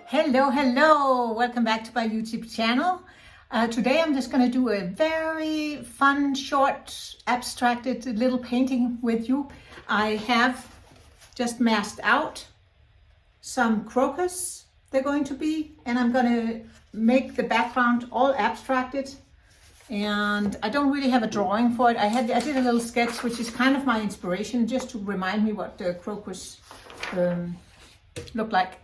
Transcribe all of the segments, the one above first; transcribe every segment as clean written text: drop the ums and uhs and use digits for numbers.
Hello, welcome back to my YouTube channel. Today I'm just going to do a very fun, short, abstracted little painting with you. I have just masked out some crocus, they're going to be, and I'm going to make the background all abstracted. And I don't really have a drawing for it. I did a little sketch, which is kind of my inspiration, just to remind me what the crocus look like.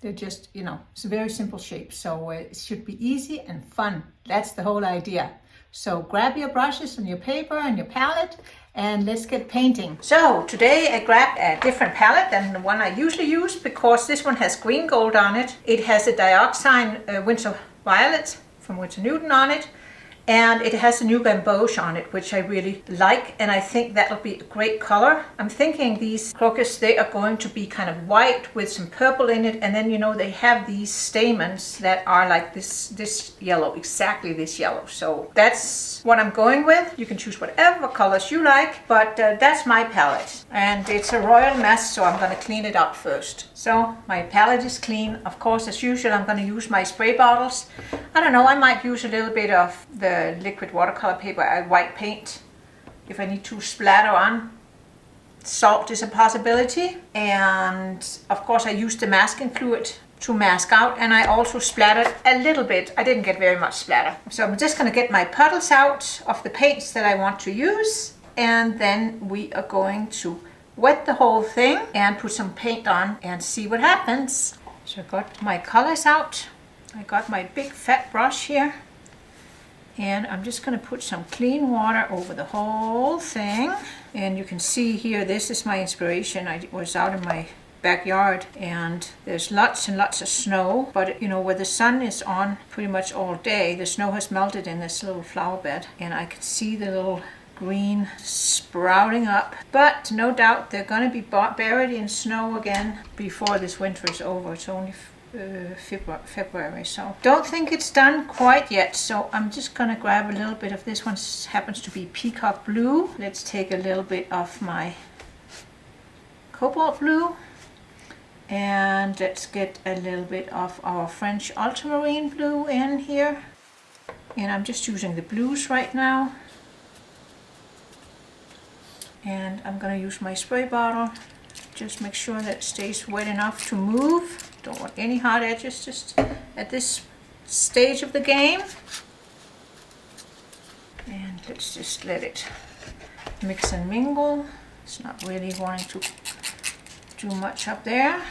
They're just, it's a very simple shape, so it should be easy and fun. That's the whole idea. So grab your brushes and your paper and your palette and let's get painting. So today I grabbed a different palette than the one I usually use because this one has green gold on it. It has a dioxine Winter Violet from Winter Newton on it. And it has a new gamboge on it, which I really like, and I think that'll be a great color. I'm thinking these crocus, they are going to be kind of white with some purple in it, and then they have these stamens that are like this yellow, exactly this yellow. So that's what I'm going with. You can choose whatever colors you like, but that's my palette. And it's a royal mess, so I'm going to clean it up first. So my palette is clean. Of course, as usual, I'm going to use my spray bottles. I don't know, I might use a little bit of the liquid watercolor paper, white paint, if I need to splatter on. Salt is a possibility. And of course I used the masking fluid to mask out, and I also splattered a little bit. I didn't get very much splatter. So I'm just going to get my puddles out of the paints that I want to use, and then we are going to wet the whole thing and put some paint on and see what happens. So I got my colors out. I got my big fat brush here, and I'm just going to put some clean water over the whole thing. And you can see here, this is my inspiration. I was out in my backyard and there's lots and lots of snow, but where the sun is on pretty much all day, the snow has melted in this little flower bed, and I can see the little green sprouting up. But no doubt they're going to be buried in snow again before this winter is over. It's only February, so don't think it's done quite yet. So I'm just gonna grab a little bit of this one. Happens to be peacock blue. Let's take a little bit of my cobalt blue, and let's get a little bit of our French ultramarine blue in here. And I'm just using the blues right now, and I'm gonna use my spray bottle. Just make sure that it stays wet enough to move. Don't want any hard edges just at this stage of the game. And let's just let it mix and mingle. It's not really wanting to do much up there.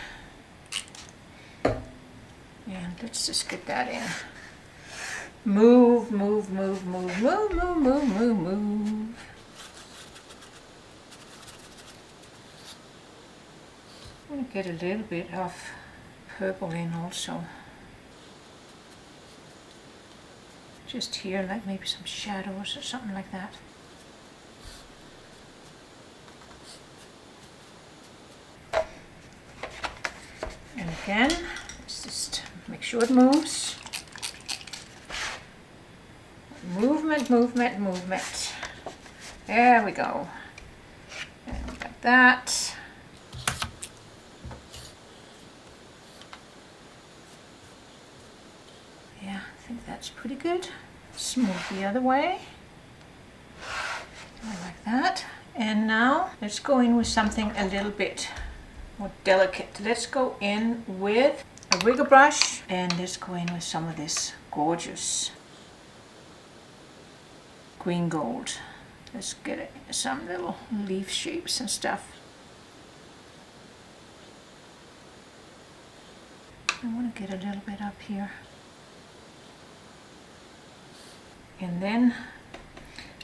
And let's just get that in. Move, move, move, move, move, move, move, move, move. I'm going to get a little bit of purple in also. Just here, like maybe some shadows or something like that. And again, let's just make sure it moves. Movement, movement, movement. There we go. And we got that. I think that's pretty good. Smooth the other way. Like that. And now let's go in with something a little bit more delicate. Let's go in with a rigger brush, and let's go in with some of this gorgeous green gold. Let's get some little leaf shapes and stuff. I want to get a little bit up here. And then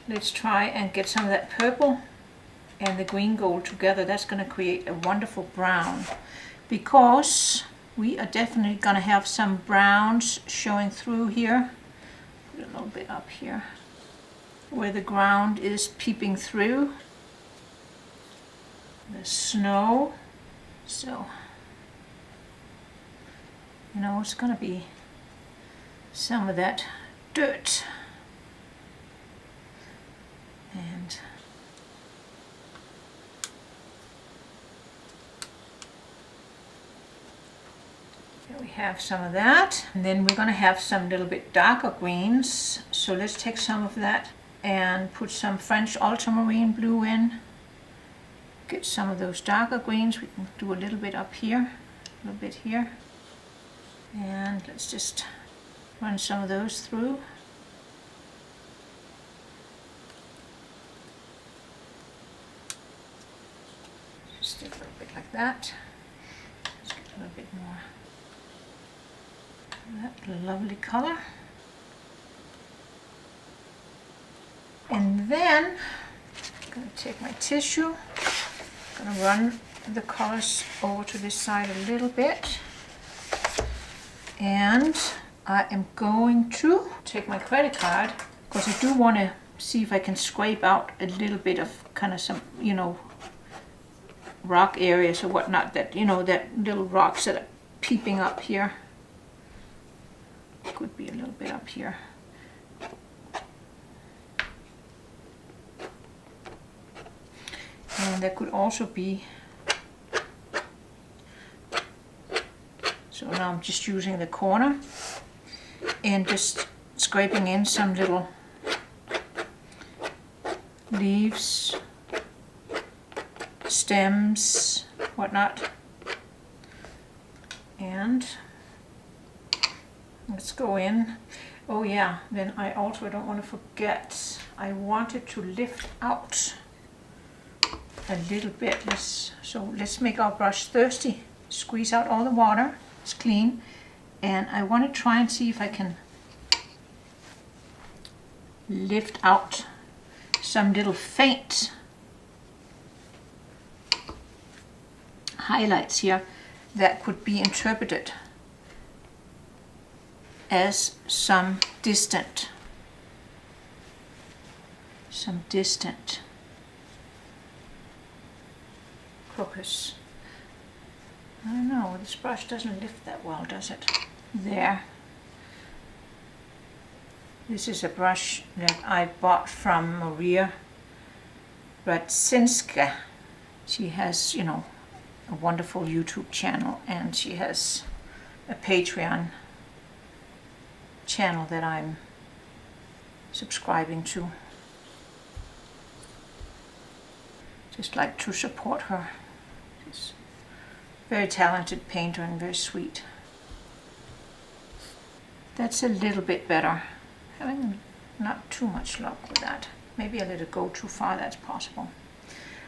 let's try and get some of that purple and the green gold together. That's going to create a wonderful brown, because we are definitely going to have some browns showing through here. Put a little bit up here where the ground is peeping through the snow. So it's going to be some of that dirt. And There we have some of that. And then we're going to have some little bit darker greens. So let's take some of that and put some French ultramarine blue in. Get some of those darker greens. We can do a little bit up here, a little bit here. And let's just run some of those through. Just a little bit like that. Let's get a little bit more of that lovely color. And then I'm going to take my tissue, I'm going to run the colors over to this side a little bit. And I am going to take my credit card, because I do want to see if I can scrape out a little bit of kind of some, you know, rock areas or whatnot, that, you know, that little rocks that are peeping up here. Could be a little bit up here. And there could also be, so now I'm just using the corner and just scraping in some little leaves, stems, whatnot. And let's go in. Oh yeah, then I also don't want to forget, I wanted to lift out a little bit. So let's make our brush thirsty. Squeeze out all the water. It's clean. And I want to try and see if I can lift out some little faint highlights here that could be interpreted as some distant crocus. I don't know, this brush doesn't lift that well, does it? There. This is a brush that I bought from Maria Radzinska. She has, you know, a wonderful YouTube channel, and she has a Patreon channel that I'm subscribing to. Just like to support her. She's a very talented painter and very sweet. That's a little bit better. Having not too much luck with that. Maybe I let it go too far, that's possible.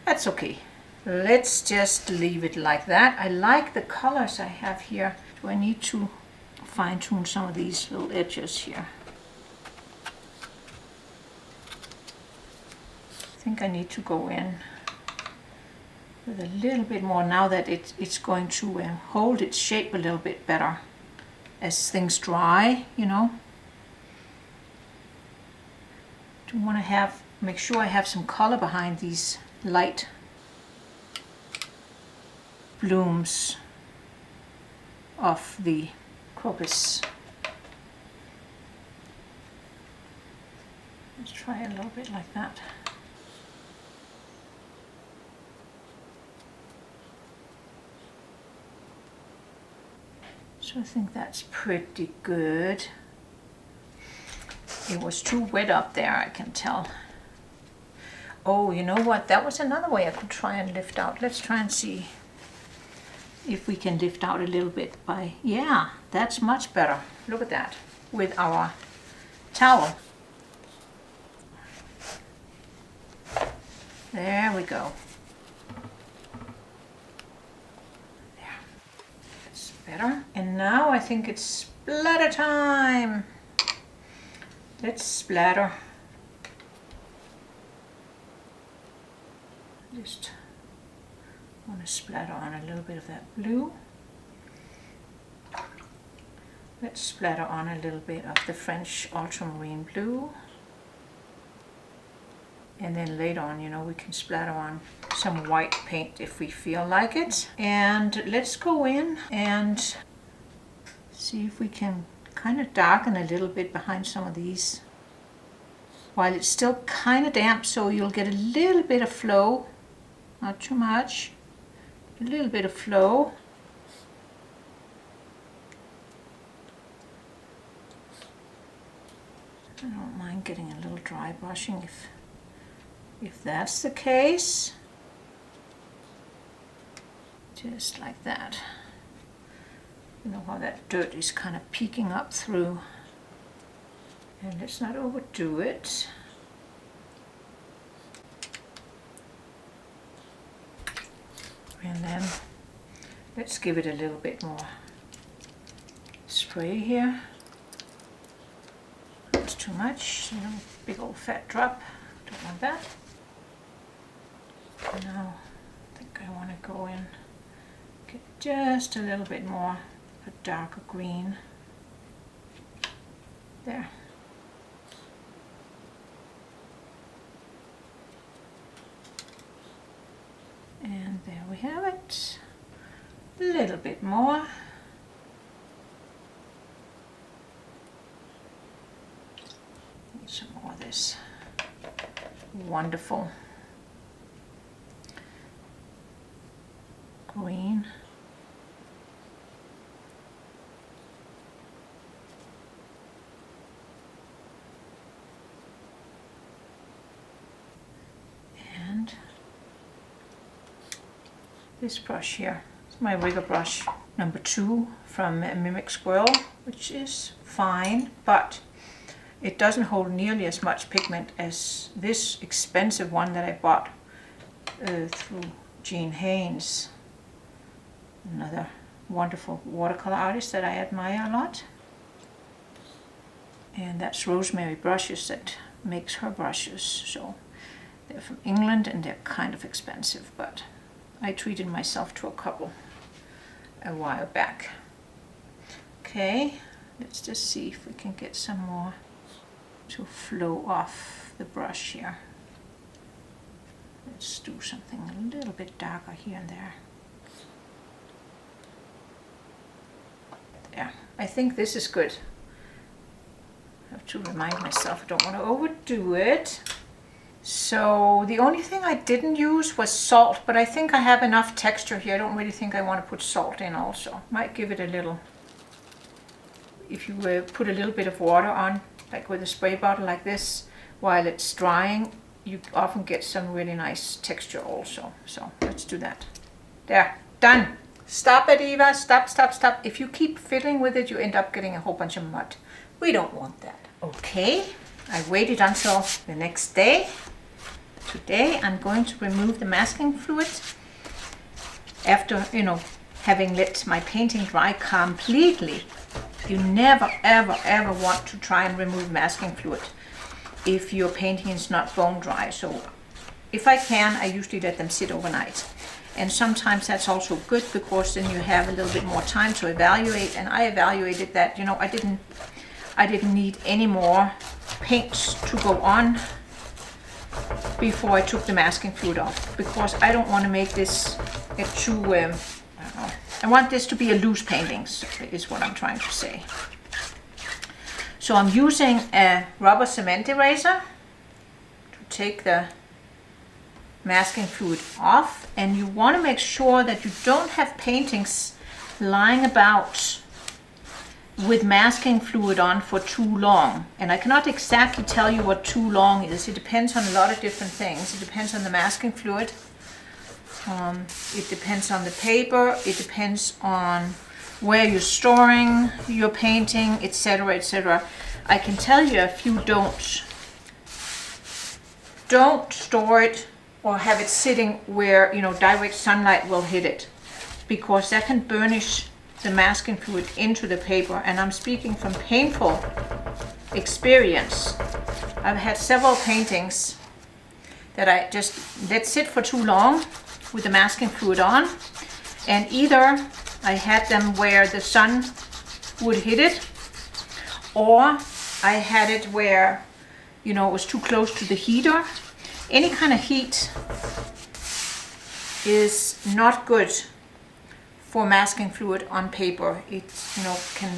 That's okay. Let's just leave it like that. I like the colors I have here. Do I need to fine tune some of these little edges here? I think I need to go in with a little bit more now that it's going to hold its shape a little bit better as things dry, you know. Do want to make sure I have some color behind these light blooms of the crocus. Let's try a little bit like that. So I think that's pretty good. It was too wet up there, I can tell. Oh, you know what? That was another way I could try and lift out. Let's try and see if we can lift out a little bit by, yeah, that's much better. Look at that with our towel. There we go. There. That's better. And now I think it's splatter time. Let's splatter. Just want to splatter on a little bit of that blue. Let's splatter on a little bit of the French ultramarine blue. And then later on, you know, we can splatter on some white paint if we feel like it. And let's go in and see if we can kind of darken a little bit behind some of these while it's still kind of damp, so you'll get a little bit of flow, not too much, a little bit of flow. I don't mind getting a little dry brushing if that's the case. Just like that. You know how that dirt is kind of peeking up through. And let's not overdo it. And then let's give it a little bit more spray here. That's too much, you know, big old fat drop. Don't want that. Now I think I want to go in, get just a little bit more of a darker green. There. And there we have it. A little bit more. Need some more of this wonderful green. And this brush here, it's my rigger brush number 2 from Mimic Squirrel, which is fine, but it doesn't hold nearly as much pigment as this expensive one that I bought through Jean Haynes, another wonderful watercolor artist that I admire a lot. And that's Rosemary Brushes that makes her brushes. So they're from England and they're kind of expensive, but I treated myself to a couple a while back. Okay, let's just see if we can get some more to flow off the brush here. Let's do something a little bit darker here and there. There, I think this is good. I have to remind myself I don't want to overdo it. So the only thing I didn't use was salt, but I think I have enough texture here. I don't really think I want to put salt in also. Might give it a little, if you put a little bit of water on, like with a spray bottle like this, while it's drying, you often get some really nice texture also. So let's do that. There, done. Stop it, Eva, stop, stop, stop. If you keep fiddling with it, you end up getting a whole bunch of mud. We don't want that. Okay, I waited until the next day. Today I'm going to remove the masking fluid after, you know, having let my painting dry completely. You never, ever, ever want to try and remove masking fluid if your painting is not bone dry. So if I can, I usually let them sit overnight. And sometimes that's also good because then you have a little bit more time to evaluate. And I evaluated that, you know, I didn't need any more paints to go on before I took the masking fluid off, because I don't want to make this too, I don't know. I want this to be a loose painting, is what I'm trying to say. So I'm using a rubber cement eraser to take the masking fluid off, and you want to make sure that you don't have paintings lying about with masking fluid on for too long. And I cannot exactly tell you what too long is. It depends on a lot of different things. It depends on the masking fluid. It depends on the paper. It depends on where you're storing your painting, etc., etc. I can tell you if you don't store it or have it sitting where, you know, direct sunlight will hit it, because that can burnish the masking fluid into the paper. And I'm speaking from painful experience. I've had several paintings that I just let sit for too long with the masking fluid on, and either I had them where the sun would hit it, or I had it where, you know, it was too close to the heater. Any kind of heat is not good for masking fluid on paper. It, you know, can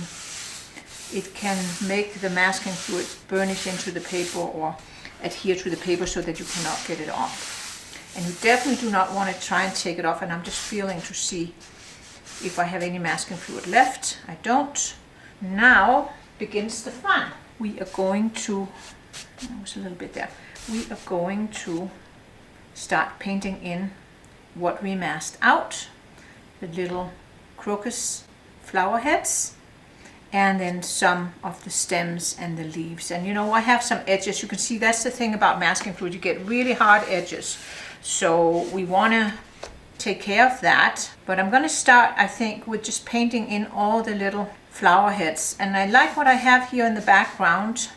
make the masking fluid burnish into the paper or adhere to the paper so that you cannot get it off. And you definitely do not want to try and take it off. And I'm just feeling to see if I have any masking fluid left. I don't. Now begins the fun. we are going to, it was a little bit there, we are going to start painting in what we masked out, the little crocus flower heads, and then some of the stems and the leaves. And you know, I have some edges. You can see that's the thing about masking fluid, you get really hard edges. So we want to take care of that. But I'm going to start, I think, with just painting in all the little flower heads. And I like what I have here in the background.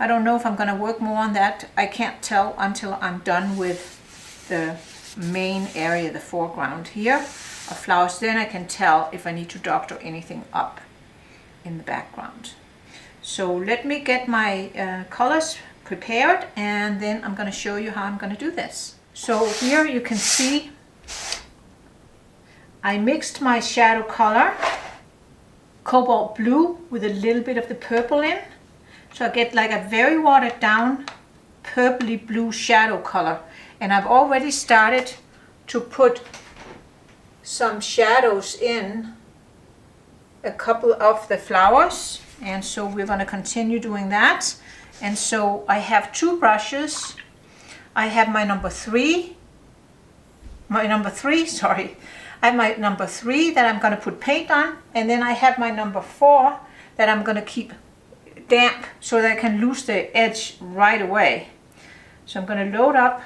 I don't know if I'm going to work more on that. I can't tell until I'm done with the main area, the foreground here of flowers. Then I can tell if I need to doctor anything up in the background. So let me get my colors prepared, and then I'm going to show you how I'm going to do this. So here you can see I mixed my shadow color, cobalt blue, with a little bit of the purple in. So I get like a very watered down purpley blue shadow color. And I've already started to put some shadows in a couple of the flowers, and so we're going to continue doing that. And so I have two brushes. I have my number three, I have my number 3 that I'm going to put paint on, and then I have my number 4 that I'm going to keep damp so that I can lose the edge right away. So I'm going to load up,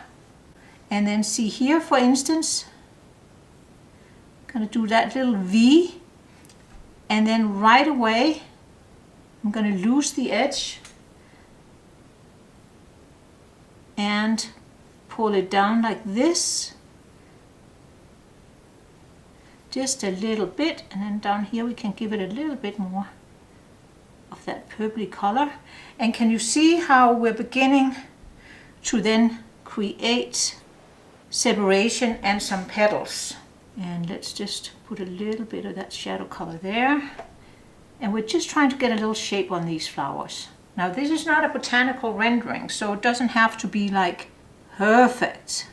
and then see here, for instance, I'm going to do that little V, and then right away I'm going to lose the edge and pull it down like this, just a little bit, and then down here we can give it a little bit more of that purpley color. And can you see how we're beginning to then create separation and some petals? And let's just put a little bit of that shadow color there. And we're just trying to get a little shape on these flowers. Now this is not a botanical rendering, so it doesn't have to be like perfect.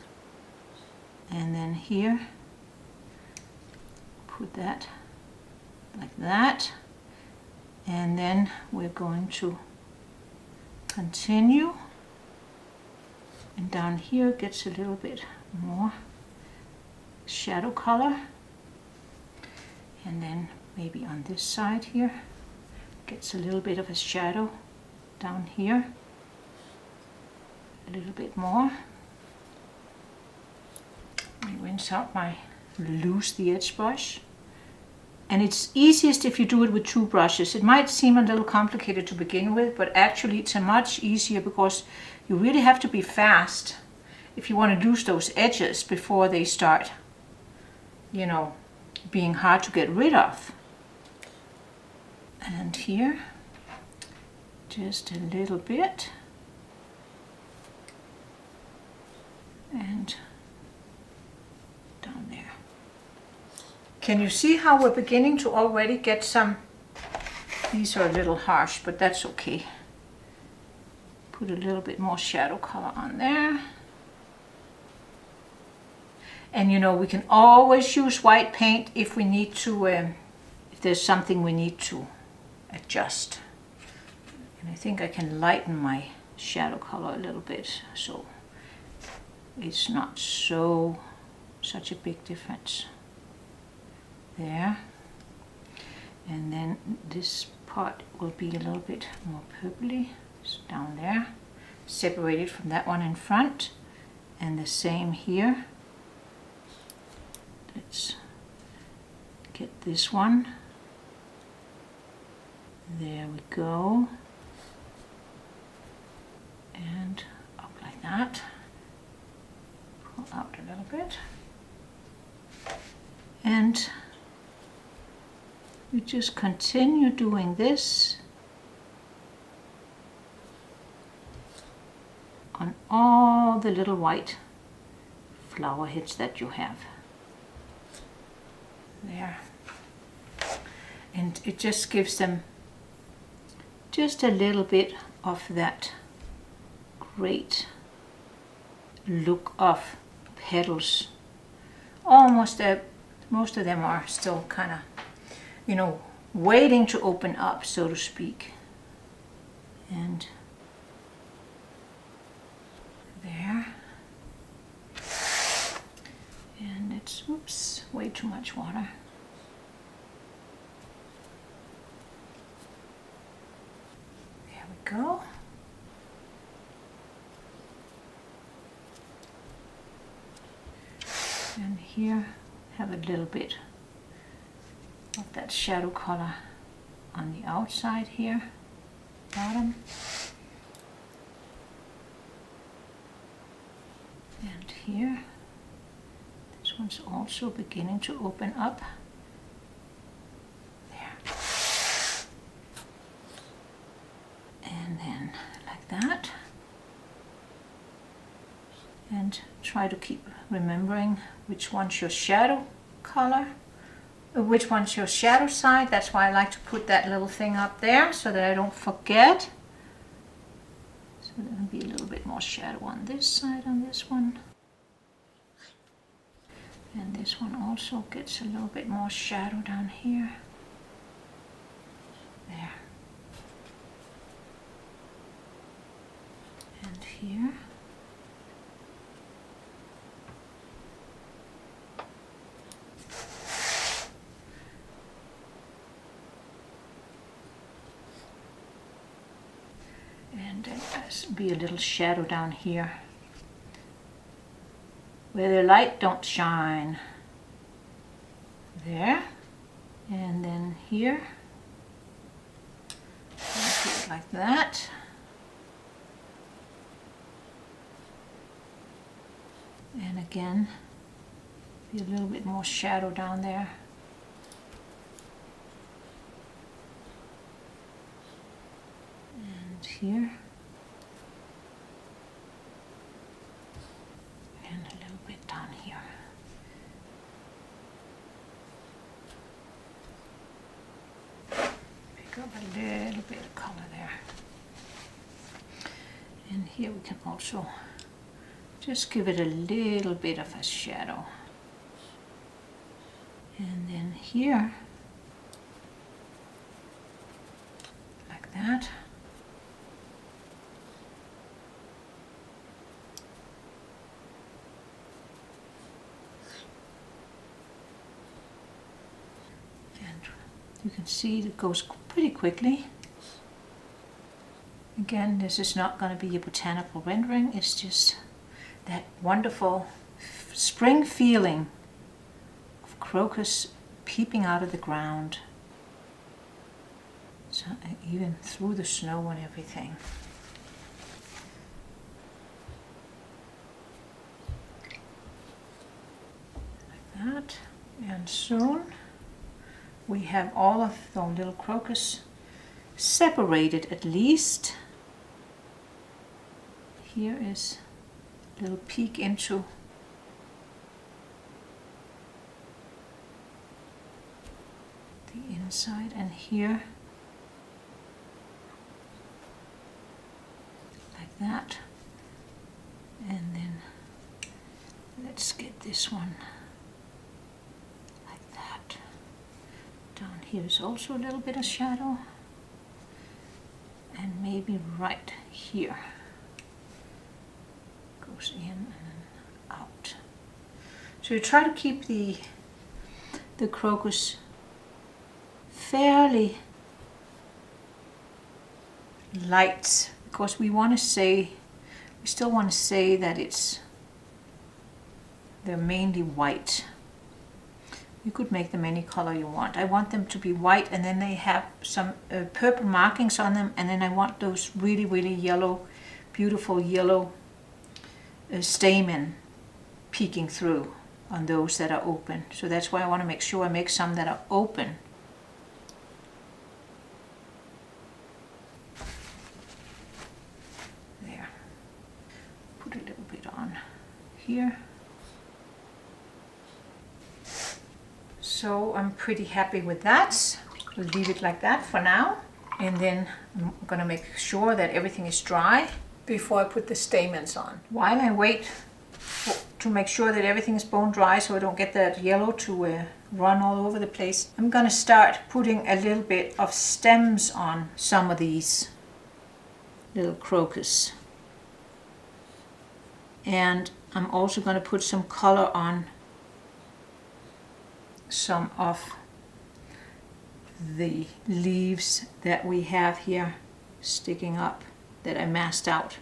And then here, put that like that. And then we're going to continue. And down here gets a little bit more shadow color, and then maybe on this side here gets a little bit of a shadow down here, a little bit more. I rinse out my loose the edge brush, and it's easiest if you do it with 2 brushes. It might seem a little complicated to begin with, but actually it's a much easier, because you really have to be fast if you want to lose those edges before they start, you know, being hard to get rid of. And here, just a little bit, and down there. Can you see how we're beginning to already get some? These are a little harsh, but that's okay. Put a little bit more shadow color on there. And you know, we can always use white paint if we need to, if there's something we need to adjust. And I think I can lighten my shadow color a little bit, so it's not such a big difference. There. And then this part will be a little bit more purpley. It's down there, separated from that one in front. And the same here. Let's get this one. There we go. And up like that. Pull out a little bit. And we just continue doing this on all the little white flower heads that you have. There. And it just gives them just a little bit of that great look of petals. Almost most of them are still kind of, you know, waiting to open up, so to speak. and there. And it's, oops, way too much water. There we go. And here have a little bit of that shadow color on the outside here, bottom. And here, this one's also beginning to open up. There. And then like that. And try to keep remembering which one's your shadow color, which one's your shadow side. That's why I like to put that little thing up there so that I don't forget. So there'll be a little bit more shadow on this side on this one. And this one also gets a little bit more shadow down here. There. And here. And there's be a little shadow down here where the light don't shine. There. And then here. Put it like that. And again, be a little bit more shadow down there. And here. And a little bit down here. Pick up a little bit of color there. And here we can also just give it a little bit of a shadow. And then here, like that. And you can see it goes pretty quickly. Again, this is not going to be a botanical rendering, it's just that wonderful spring feeling of crocus peeping out of the ground. So even through the snow and everything. Like that. And soon we have all of the little crocus separated at least. Here is a little peek into the inside, and here like that. And then let's get this one like that. Down here is also a little bit of shadow, and maybe right here. Goes in and out. So you try to keep the crocus fairly light, because we still want to say that they're mainly white. You could make them any color you want. I want them to be white, and then they have some purple markings on them, and then I want those really, really yellow, beautiful yellow stamen peeking through on those that are open. So that's why I want to make sure I make some that are open. There. Put a little bit on here. So I'm pretty happy with that. We'll leave it like that for now. And then I'm going to make sure that everything is dry before I put the stamens on. While I wait to make sure that everything is bone dry so I don't get that yellow to run all over the place, I'm going to start putting a little bit of stems on some of these. little crocus. And I'm also going to put some color on some of the leaves that we have here sticking up that I masked out.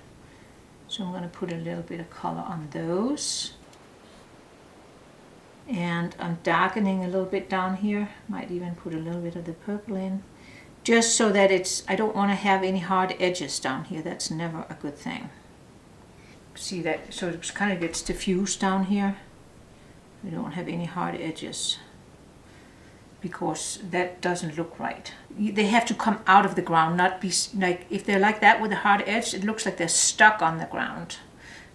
So I'm going to put a little bit of color on those. And I'm darkening a little bit down here. Might even put a little bit of the purple in. Just so that I don't want to have any hard edges down here. That's never a good thing. See that? So it kind of gets diffused down here. We don't have any hard edges, because that doesn't look right. They have to come out of the ground, not be like, if they're like that with a hard edge, it looks like they're stuck on the ground.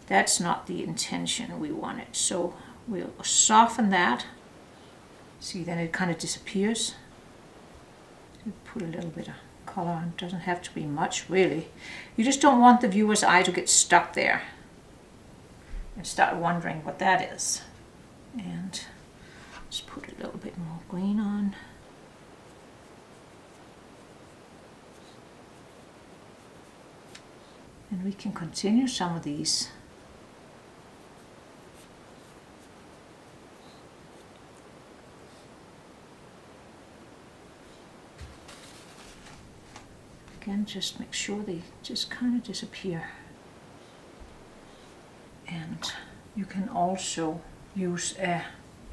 That's not the intention we want it. So we'll soften that. See, then it kind of disappears. Put a little bit of color on. It doesn't have to be much, really. You just don't want the viewer's eye to get stuck there and start wondering what that is. And let's put a little bit more green on. And we can continue some of these. Again, just make sure they just kind of disappear. And you can also use a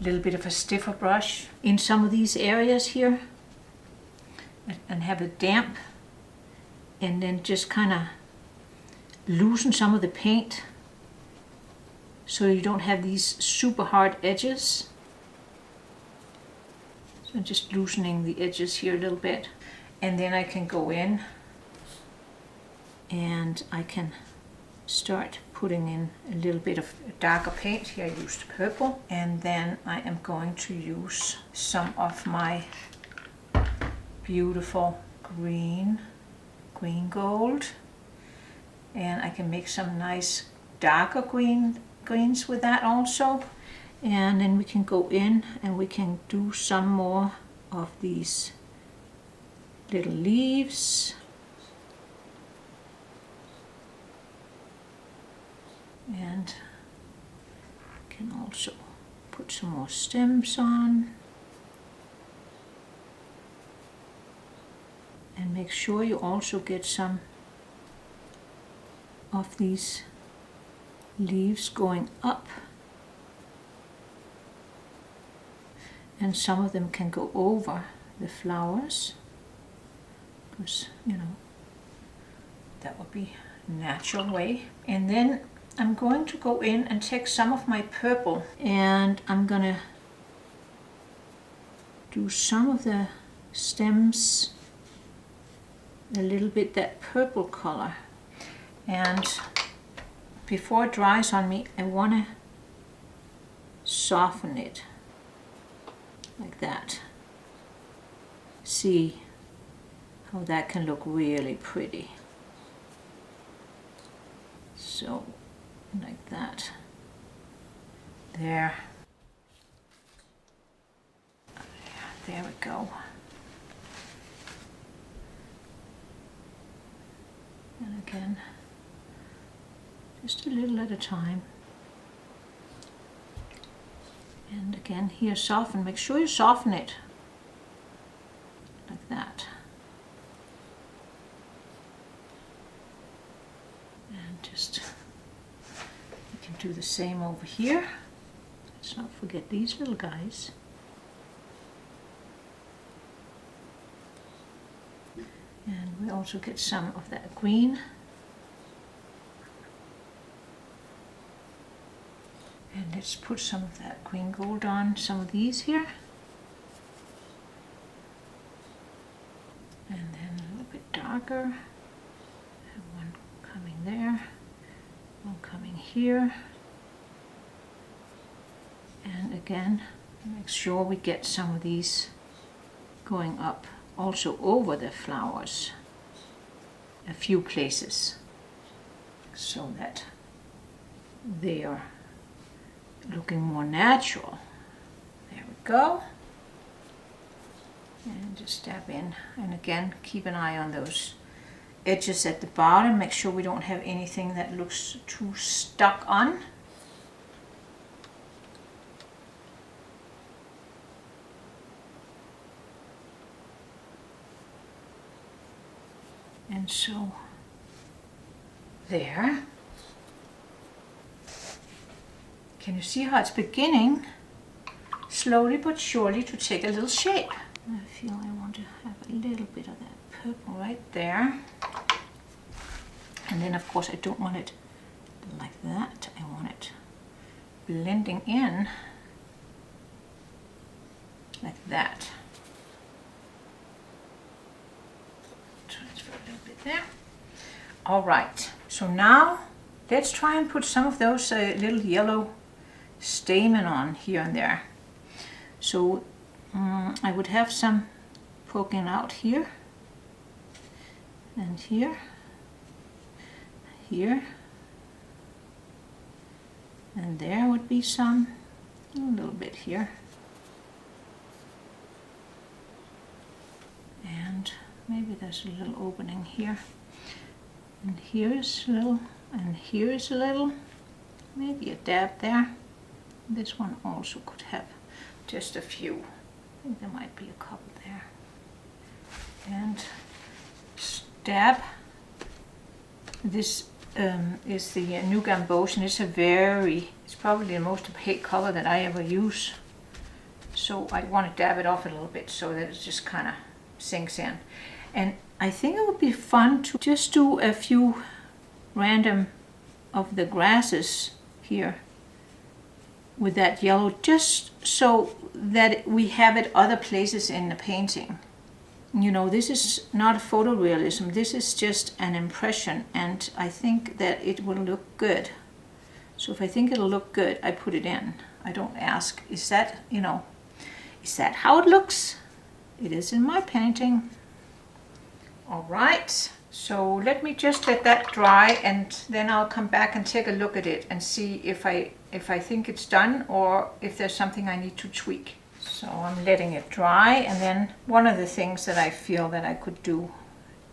little bit of a stiffer brush in some of these areas here and have it damp, and then just kind of loosen some of the paint so you don't have these super hard edges. So I'm just loosening the edges here a little bit, and then I can go in and I can start putting in a little bit of darker paint. Here I used purple, and then I am going to use some of my beautiful green gold, and I can make some nice darker greens with that also. And then we can go in and we can do some more of these little leaves. And can also put some more stems on. And make sure you also get some of these leaves going up. And some of them can go over the flowers, because, you know, that would be a natural way. And then I'm going to go in and take some of my purple, and I'm gonna do some of the stems a little bit that purple color. And before it dries on me, I want to soften it like that. See how that can look really pretty. So like that. There we go. And again, just a little at a time. And again here, soften. Make sure you soften it like that. And just, you can do the same over here. Let's not forget these little guys. And we also get some of that green. And let's put some of that green gold on some of these here. And then a little bit darker. And one coming there, one coming here. And again, make sure we get some of these going up also over the flowers a few places, so that they are looking more natural. There we go. And just dab in, and again keep an eye on those edges at the bottom. Make sure we don't have anything that looks too stuck on. And so there. Can you see how it's beginning slowly but surely to take a little shape? I feel I want to have a little bit of that purple right there. And then of course I don't want it like that. I want it blending in like that. Transfer a little bit there. All right, so now let's try and put some of those little yellow stamen on here and there. So I would have some poking out here and here, here, and there would be some, a little bit here, and maybe there's a little opening here, and here is a little, and here is a little, maybe a dab there. This one also could have just a few. I think there might be a couple there. And stab. This is the New Gamboge, it's probably the most opaque color that I ever use. So I want to dab it off a little bit so that it just kind of sinks in. And I think it would be fun to just do a few random of the grasses here with that yellow, just so that we have it other places in the painting. You know, this is not a photorealism, this is just an impression, and I think that it will look good. So if I think it'll look good, I put it in. I don't ask, is that, you know, is that how it looks? It is in my painting. All right, so let me just let that dry, and then I'll come back and take a look at it and see if I think it's done or if there's something I need to tweak. So I'm letting it dry, and then one of the things that I feel that I could do,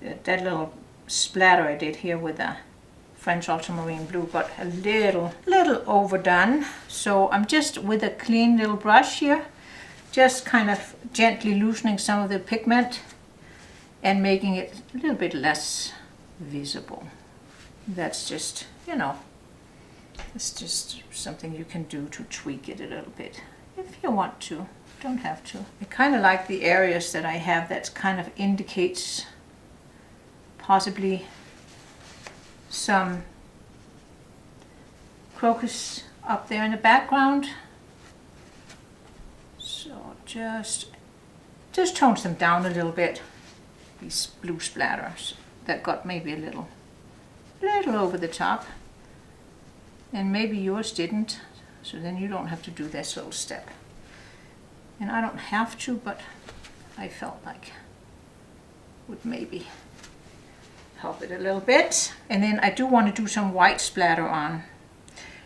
that little splatter I did here with the French ultramarine blue, but a little overdone. So I'm just with a clean little brush here, just kind of gently loosening some of the pigment and making it a little bit less visible. That's just, you know, it's just something you can do to tweak it a little bit if you want to. Don't have to. I kind of like the areas that I have that kind of indicates possibly some crocus up there in the background. So just tones them down a little bit. These blue splatters that got maybe a little over the top, and maybe yours didn't, so then you don't have to do this little step. And I don't have to, but I felt like would maybe help it a little bit. And then I do want to do some white splatter on,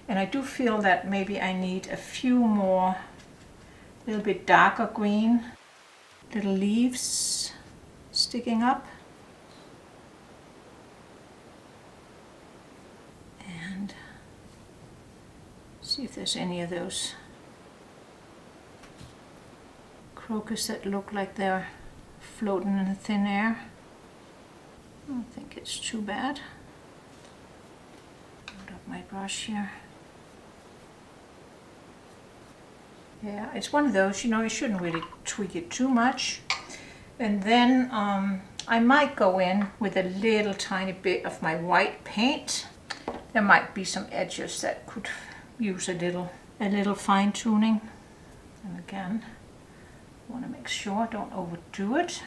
and I do feel that maybe I need a few more, a little bit darker green, little leaves sticking up, and see if there's any of those crocus that look like they're floating in the thin air. I don't think it's too bad. Load up my brush here. Yeah, it's one of those, you know, you shouldn't really tweak it too much. And then I might go in with a little tiny bit of my white paint. There might be some edges that could use a little fine tuning. And again, I want to make sure I don't overdo it.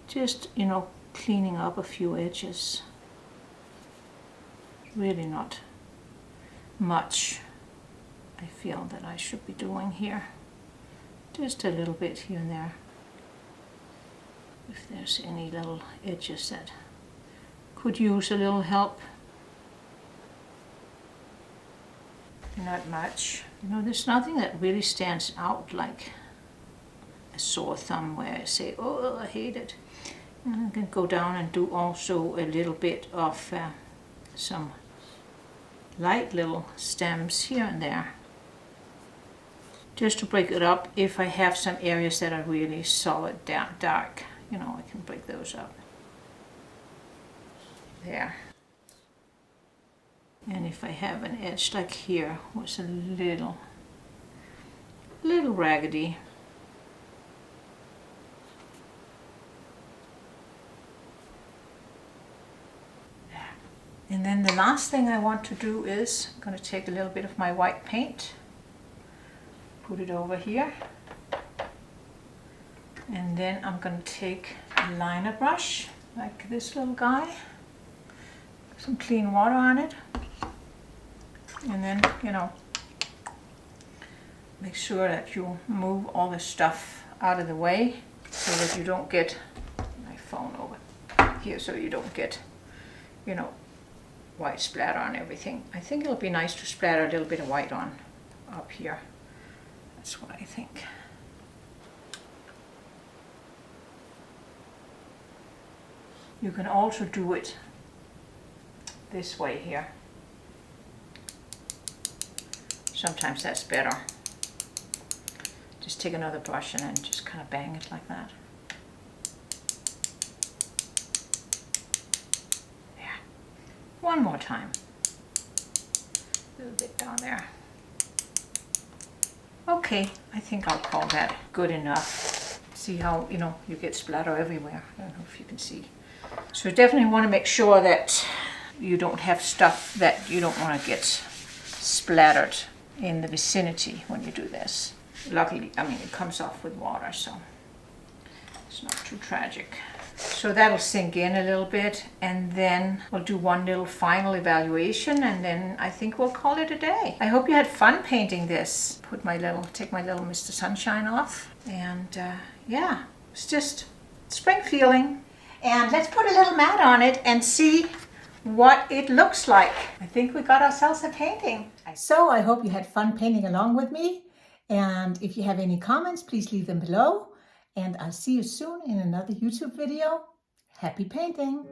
Just, you know, cleaning up a few edges. Really not much I feel that I should be doing here. Just a little bit here and there. If there's any little edges that could use a little help. Not much. You know, there's nothing that really stands out like a sore thumb where I say, oh, I hate it. And I can go down and do also a little bit of some light little stems here and there, just to break it up. If I have some areas that are really solid dark, you know, I can break those up there. And if I have an edge like here was a little raggedy, and then the last thing I want to do is I'm going to take a little bit of my white paint, put it over here, and then I'm going to take a liner brush like this little guy, some clean water on it, and then, you know, make sure that you move all the stuff out of the way so that you don't get my phone over here, so you don't get, you know, white splatter on everything. I think it'll be nice to splatter a little bit of white on up here. That's what I think. You can also do it this way here. Sometimes that's better. Just take another brush and then just kind of bang it like that. One more time. A little bit down there. Okay, I think I'll call that good enough. See how, you know, you get splatter everywhere. I don't know if you can see. So definitely want to make sure that you don't have stuff that you don't want to get splattered in the vicinity when you do this. Luckily, I mean, it comes off with water, so it's not too tragic. So that'll sink in a little bit, and then we'll do one little final evaluation, and then I think we'll call it a day. I hope you had fun painting this. Take my little Mr. Sunshine off, and yeah, it's just spring feeling. And let's put a little mat on it and see what it looks like. I think we got ourselves a painting. So I hope you had fun painting along with me, and if you have any comments, please leave them below. And I'll see you soon in another YouTube video. Happy painting!